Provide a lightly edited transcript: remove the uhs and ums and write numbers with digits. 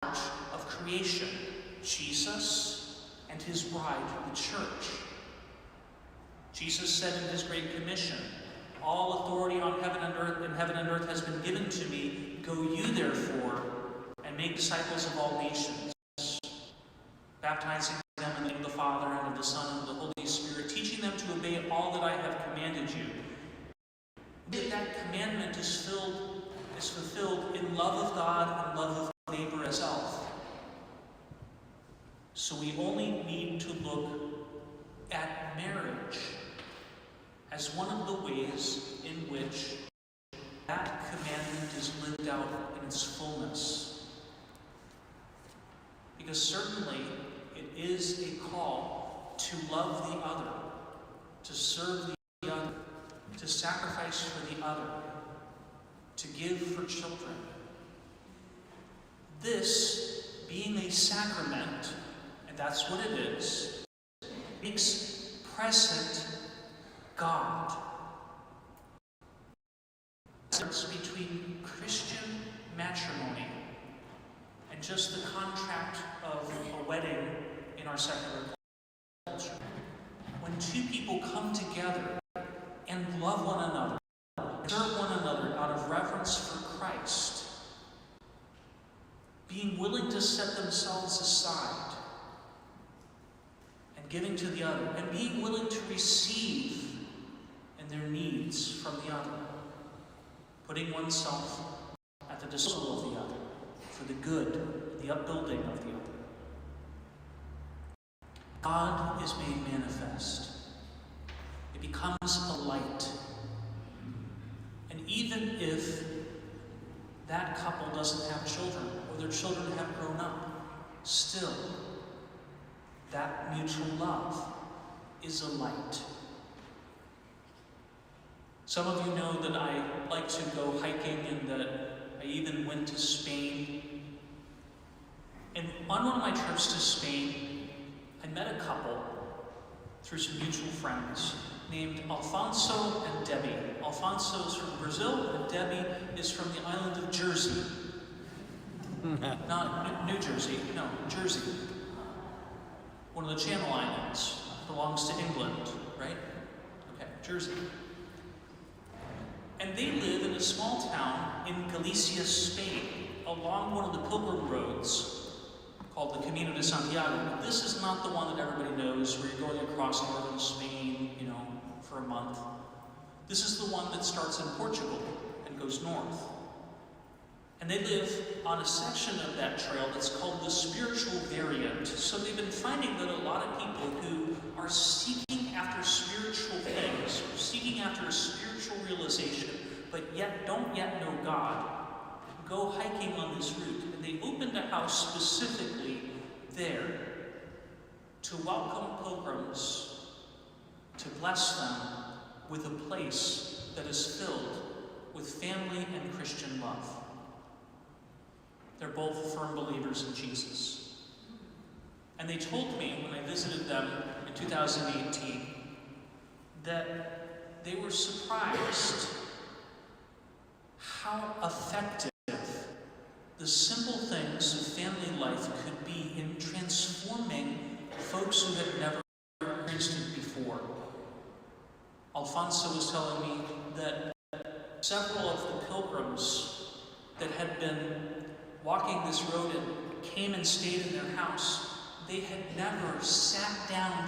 of creation, Jesus and his bride, the church. Jesus said in his Great Commission, "All authority on heaven and earth has been given to me. Go you therefore and make disciples of all nations, baptizing them in the name of the Father and of the Son and of the Holy Spirit, teaching them to obey all that I have commanded you." That commandment is fulfilled in love of God and love of neighbor as self. So we only need to look at marriage as one of the ways in which that commandment is lived out in its fullness. Because certainly it is a call to love the other, to serve the other, to sacrifice for the other, to give for children. This, being a sacrament, and that's what it is, makes present God. The difference between Christian matrimony and just the contract of a wedding in our secular culture. When two people come together and love one another, serve one another out of reverence for Christ, being willing to set themselves aside and giving to the other, and being willing to receive in their needs from the other, putting oneself at the disposal of the other for the good, the upbuilding of the other. God is made manifest. It becomes a light. And even if that couple doesn't have children, or their children have grown up, still, that mutual love is a light. Some of you know that I like to go hiking and that I even went to Spain. And on one of my trips to Spain, I met a couple through some mutual friends named Alfonso and Debbie. Alfonso is from Brazil, and Debbie is from the island of Jersey. Not New Jersey, no, Jersey. One of the Channel Islands. Belongs to England, right? Okay, Jersey. And they live in a small town in Galicia, Spain, along one of the pilgrim roads called the Camino de Santiago. This is not the one that everybody knows, where you're going across northern Spain, for a month. This is the one that starts in Portugal and goes north. And they live on a section of that trail that's called the spiritual variant. So they've been finding that a lot of people who are seeking after spiritual things, or seeking after a spiritual realization, but yet don't yet know God, go hiking on this route. And they opened a house specifically there to welcome pilgrims, to bless them with a place that is filled with family and Christian love. They're both firm believers in Jesus. And they told me when I visited them in 2018 that they were surprised how effective the simple things of family life could be in transforming folks who had never experienced it before. Alfonso was telling me that several of the pilgrims that had been walking this road and came and stayed in their house, they had never sat down